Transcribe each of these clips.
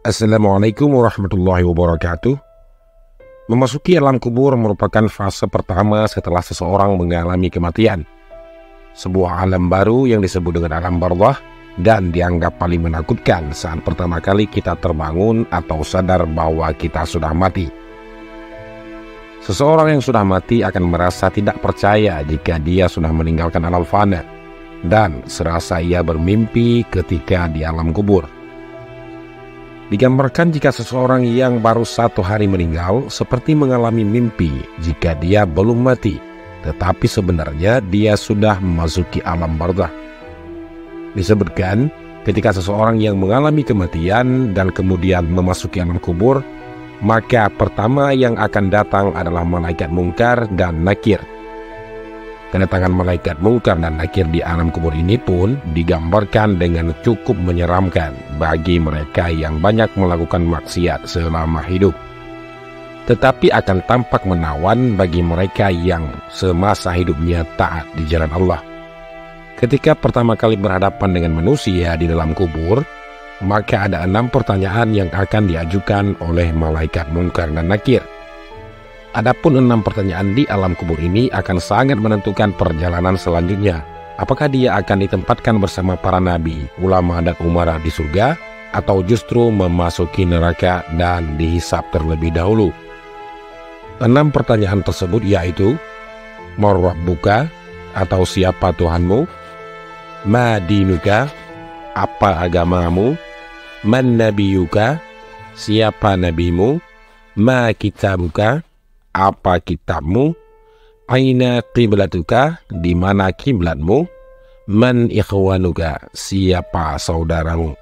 Assalamualaikum warahmatullahi wabarakatuh. Memasuki alam kubur merupakan fase pertama setelah seseorang mengalami kematian. Sebuah alam baru yang disebut dengan alam barzakh dan dianggap paling menakutkan saat pertama kali kita terbangun atau sadar bahwa kita sudah mati. Seseorang yang sudah mati akan merasa tidak percaya jika dia sudah meninggalkan alam fana dan serasa ia bermimpi ketika di alam kubur. Digambarkan jika seseorang yang baru 1 hari meninggal seperti mengalami mimpi jika dia belum mati, tetapi sebenarnya dia sudah memasuki alam barzakh. Disebutkan ketika seseorang yang mengalami kematian dan kemudian memasuki alam kubur, maka pertama yang akan datang adalah malaikat Munkar dan Nakir. Kedatangan malaikat Munkar dan Nakir di alam kubur ini pun digambarkan dengan cukup menyeramkan bagi mereka yang banyak melakukan maksiat selama hidup, tetapi akan tampak menawan bagi mereka yang semasa hidupnya taat di jalan Allah. Ketika pertama kali berhadapan dengan manusia di dalam kubur, maka ada 6 pertanyaan yang akan diajukan oleh malaikat Munkar dan Nakir. Adapun 6 pertanyaan di alam kubur ini akan sangat menentukan perjalanan selanjutnya. Apakah dia akan ditempatkan bersama para nabi, ulama dan umarah di surga, atau justru memasuki neraka dan dihisab terlebih dahulu? 6 pertanyaan tersebut yaitu: Man rabbuka, atau siapa Tuhanmu? Ma dinuka, apa agamamu? Man nabiyuka, siapa nabimu? Ma kitabuka, apa kitabmu? Aina qiblatuka, di mana kiblatmu? Man ikhwanuka, siapa saudaramu?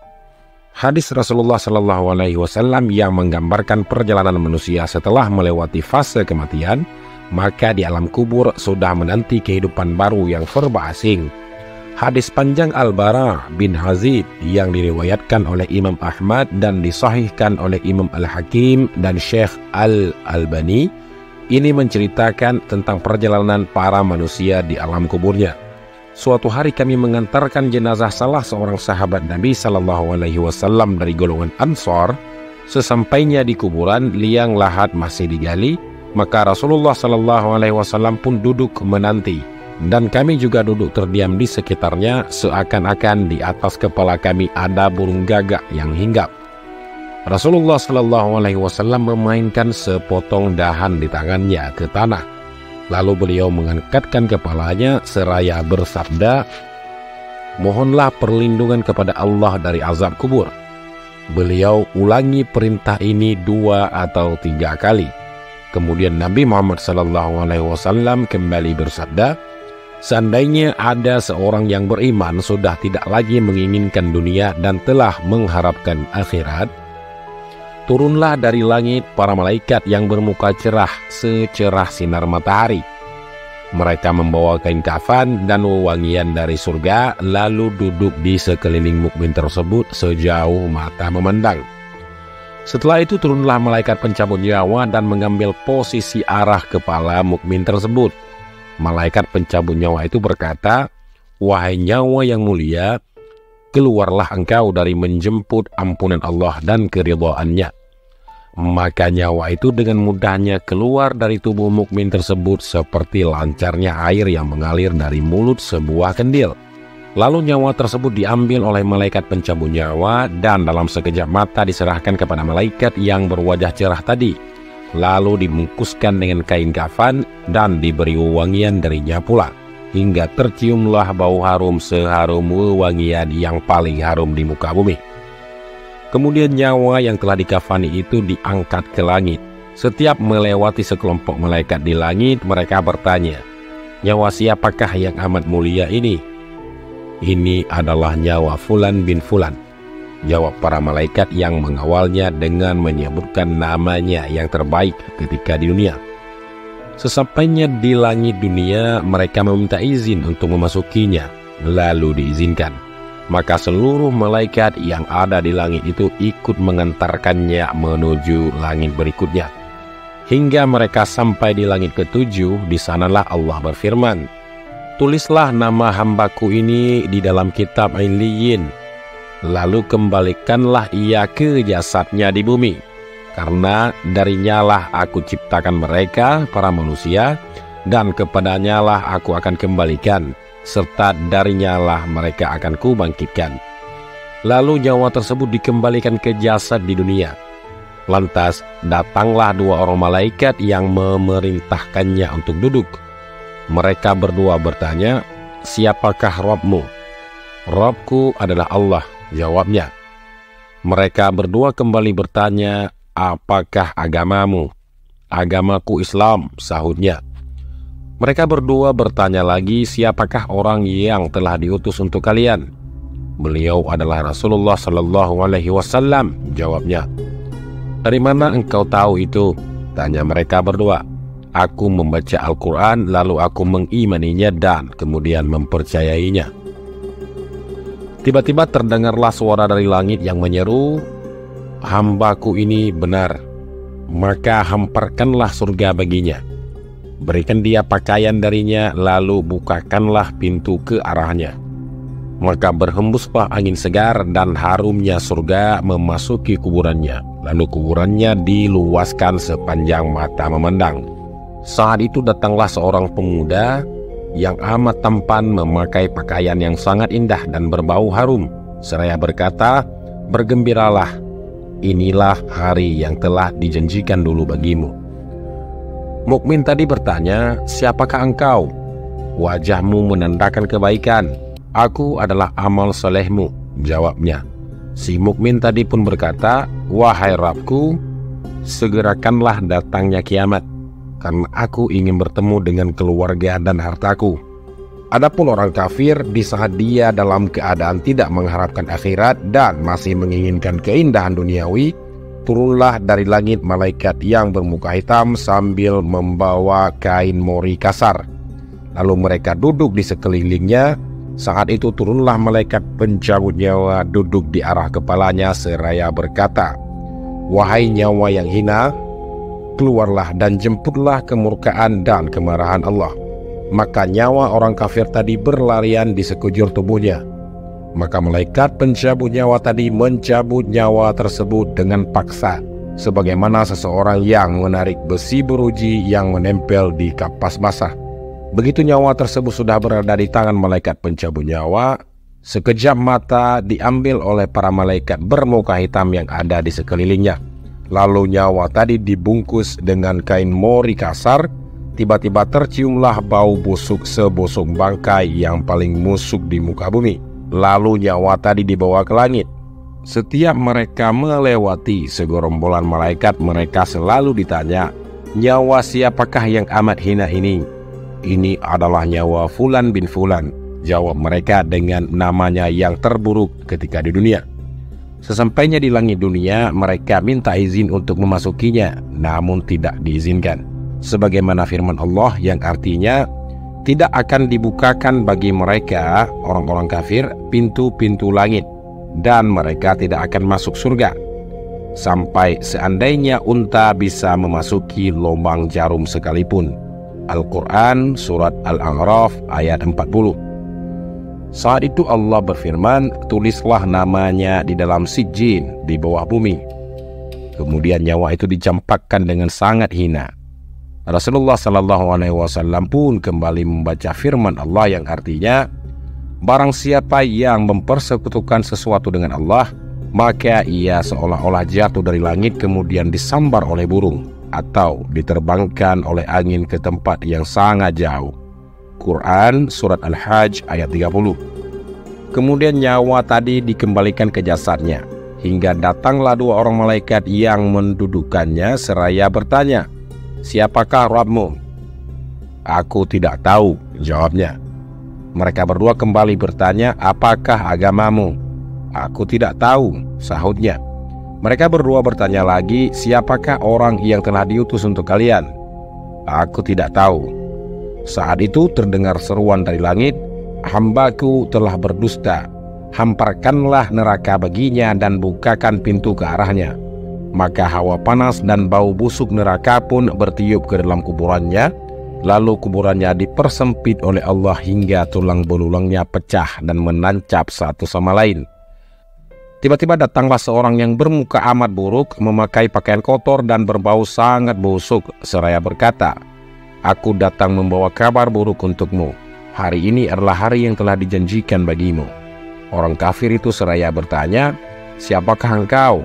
Hadis Rasulullah SAW yang menggambarkan perjalanan manusia setelah melewati fase kematian, maka di alam kubur sudah menanti kehidupan baru yang serba asing. Hadis panjang Al-Bara bin Hazib yang diriwayatkan oleh Imam Ahmad dan disahihkan oleh Imam Al-Hakim dan Syekh Al-Albani ini menceritakan tentang perjalanan para manusia di alam kuburnya. Suatu hari kami mengantarkan jenazah salah seorang sahabat Nabi SAW dari golongan Ansar. Sesampainya di kuburan, liang lahat masih digali, maka Rasulullah SAW pun duduk menanti, dan kami juga duduk terdiam di sekitarnya, seakan-akan di atas kepala kami ada burung gagak yang hinggap. Rasulullah SAW memainkan sepotong dahan di tangannya ke tanah. Lalu beliau mengangkatkan kepalanya seraya bersabda, "Mohonlah perlindungan kepada Allah dari azab kubur." Beliau ulangi perintah ini 2 atau 3 kali. Kemudian Nabi Muhammad SAW kembali bersabda, "Seandainya ada seorang yang beriman sudah tidak lagi menginginkan dunia dan telah mengharapkan akhirat, turunlah dari langit para malaikat yang bermuka cerah secerah sinar matahari. Mereka membawa kain kafan dan wewangian dari surga, lalu duduk di sekeliling mukmin tersebut sejauh mata memandang. Setelah itu turunlah malaikat pencabut nyawa dan mengambil posisi arah kepala mukmin tersebut. Malaikat pencabut nyawa itu berkata, 'Wahai nyawa yang mulia, keluarlah engkau dari menjemput ampunan Allah dan keridhaannya.' Maka nyawa itu dengan mudahnya keluar dari tubuh mukmin tersebut seperti lancarnya air yang mengalir dari mulut sebuah kendil. Lalu nyawa tersebut diambil oleh malaikat pencabut nyawa dan dalam sekejap mata diserahkan kepada malaikat yang berwajah cerah tadi. Lalu dibungkuskan dengan kain kafan dan diberi wewangian darinya pula, hingga terciumlah bau harum seharum wewangian yang paling harum di muka bumi. Kemudian nyawa yang telah dikafani itu diangkat ke langit. Setiap melewati sekelompok malaikat di langit, mereka bertanya, 'Nyawa siapakah yang amat mulia ini?' 'Ini adalah nyawa Fulan bin Fulan,' jawab para malaikat yang mengawalnya dengan menyebutkan namanya yang terbaik ketika di dunia. Sesampainya di langit dunia, mereka meminta izin untuk memasukinya, lalu diizinkan. Maka seluruh malaikat yang ada di langit itu ikut mengantarkannya menuju langit berikutnya. Hingga mereka sampai di langit ke-7, di sanalah Allah berfirman, "Tulislah nama hambaku ini di dalam kitab Illiyin, lalu kembalikanlah ia ke jasadnya di bumi. Karena darinya lah aku ciptakan mereka, para manusia, dan kepadanya lah aku akan kembalikan, serta darinya lah mereka akan kubangkitkan. Lalu nyawa tersebut dikembalikan ke jasad di dunia. Lantas datanglah dua orang malaikat yang memerintahkannya untuk duduk. Mereka berdua bertanya, "Siapakah Rabbmu?" "Rabbku adalah Allah," jawabnya. Mereka berdua kembali bertanya, "Apakah agamamu?" "Agamaku Islam," sahutnya. Mereka berdua bertanya lagi, "Siapakah orang yang telah diutus untuk kalian?" "Beliau adalah Rasulullah Sallallahu Alaihi Wasallam," jawabnya. "Dari mana engkau tahu itu?" tanya mereka berdua. "Aku membaca Al-Quran, lalu aku mengimaninya dan kemudian mempercayainya." Tiba-tiba terdengarlah suara dari langit yang menyeru, "Hambaku ini benar, maka hamparkanlah surga baginya. Berikan dia pakaian darinya, lalu bukakanlah pintu ke arahnya." Maka berhembuslah angin segar dan harumnya surga memasuki kuburannya. Lalu kuburannya diluaskan sepanjang mata memandang. Saat itu datanglah seorang pemuda yang amat tampan memakai pakaian yang sangat indah dan berbau harum, seraya berkata, "Bergembiralah, inilah hari yang telah dijanjikan dulu bagimu." Mukmin tadi bertanya, "Siapakah engkau?" "Wajahmu menandakan kebaikan." "Aku adalah amal solehmu," jawabnya. Si mukmin tadi pun berkata, "Wahai Rabbku, segerakanlah datangnya kiamat, karena aku ingin bertemu dengan keluarga dan hartaku." Adapun orang kafir, di saat dia dalam keadaan tidak mengharapkan akhirat dan masih menginginkan keindahan duniawi, turunlah dari langit malaikat yang bermuka hitam sambil membawa kain mori kasar. Lalu mereka duduk di sekelilingnya. Saat itu turunlah malaikat pencabut nyawa duduk di arah kepalanya seraya berkata, "Wahai nyawa yang hina, keluarlah dan jemputlah kemurkaan dan kemarahan Allah." Maka nyawa orang kafir tadi berlarian di sekujur tubuhnya. Maka malaikat pencabut nyawa tadi mencabut nyawa tersebut dengan paksa, sebagaimana seseorang yang menarik besi beruji yang menempel di kapas basah. Begitu nyawa tersebut sudah berada di tangan malaikat pencabut nyawa, sekejap mata diambil oleh para malaikat bermuka hitam yang ada di sekelilingnya. Lalu nyawa tadi dibungkus dengan kain mori kasar. Tiba-tiba terciumlah bau busuk sebusuk bangkai yang paling busuk di muka bumi. Lalu nyawa tadi dibawa ke langit. Setiap mereka melewati segerombolan malaikat, mereka selalu ditanya, "Nyawa siapakah yang amat hina ini?" "Ini adalah nyawa Fulan bin Fulan," jawab mereka dengan namanya yang terburuk ketika di dunia. Sesampainya di langit dunia, mereka minta izin untuk memasukinya, namun tidak diizinkan. Sebagaimana firman Allah yang artinya, tidak akan dibukakan bagi mereka, orang-orang kafir, pintu-pintu langit, dan mereka tidak akan masuk surga, sampai seandainya unta bisa memasuki lubang jarum sekalipun. Al-Quran Surat Al-A'raf ayat 40. Saat itu Allah berfirman, "Tulislah namanya di dalam sijjin di bawah bumi." Kemudian nyawa itu dicampakkan dengan sangat hina. Rasulullah Sallallahu Alaihi Wasallam pun kembali membaca firman Allah yang artinya, "Barang siapa yang mempersekutukan sesuatu dengan Allah, maka ia seolah-olah jatuh dari langit kemudian disambar oleh burung, atau diterbangkan oleh angin ke tempat yang sangat jauh." Quran Surat Al-Hajj ayat 30. Kemudian nyawa tadi dikembalikan ke jasadnya, hingga datanglah dua orang malaikat yang mendudukannya seraya bertanya, "Siapakah Rabbmu?" "Aku tidak tahu," jawabnya. Mereka berdua kembali bertanya, "Apakah agamamu?" "Aku tidak tahu," sahutnya. Mereka berdua bertanya lagi, "Siapakah orang yang telah diutus untuk kalian?" "Aku tidak tahu." Saat itu terdengar seruan dari langit, "Hambaku telah berdusta, hamparkanlah neraka baginya dan bukakan pintu ke arahnya." Maka hawa panas dan bau busuk neraka pun bertiup ke dalam kuburannya. Lalu kuburannya dipersempit oleh Allah hingga tulang belulangnya pecah dan menancap satu sama lain. Tiba-tiba datanglah seorang yang bermuka amat buruk, memakai pakaian kotor dan berbau sangat busuk, seraya berkata, "Aku datang membawa kabar buruk untukmu. Hari ini adalah hari yang telah dijanjikan bagimu." Orang kafir itu seraya bertanya, "Siapakah engkau?"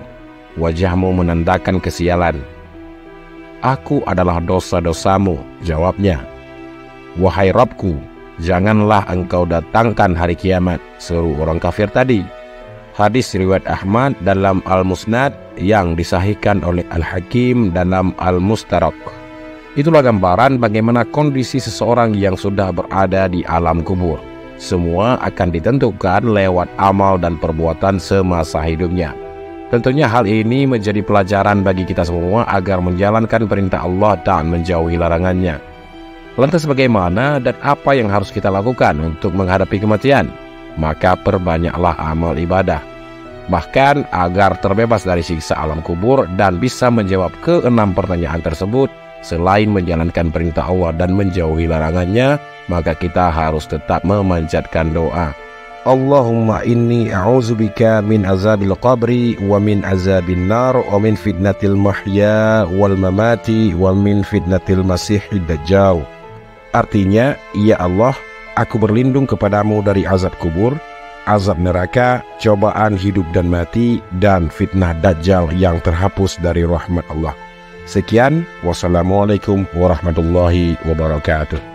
Wajahmu menandakan kesialan. "Aku adalah dosa-dosamu," jawabnya. "Wahai Rabbku, janganlah engkau datangkan hari kiamat," seru orang kafir tadi. Hadis riwayat Ahmad dalam Al-Musnad yang disahihkan oleh Al-Hakim dalam Al-Mustarak. Itulah gambaran bagaimana kondisi seseorang yang sudah berada di alam kubur. Semua akan ditentukan lewat amal dan perbuatan semasa hidupnya. Tentunya hal ini menjadi pelajaran bagi kita semua agar menjalankan perintah Allah dan menjauhi larangannya. Lantas bagaimana dan apa yang harus kita lakukan untuk menghadapi kematian? Maka perbanyaklah amal ibadah. Bahkan agar terbebas dari siksa alam kubur dan bisa menjawab ke-6 pertanyaan tersebut, selain menjalankan perintah Allah dan menjauhi larangannya, maka kita harus tetap memanjatkan doa. Allahumma inni a'udzubika min azabil qabri wa min azabin nar wa min fitnatil mahya wal mamati wa min fitnatil masihid dajjal. Artinya, ya Allah, aku berlindung kepadamu dari azab kubur, azab neraka, cobaan hidup dan mati, dan fitnah dajjal yang terhapus dari rahmat Allah. Sekian, wassalamualaikum warahmatullahi wabarakatuh.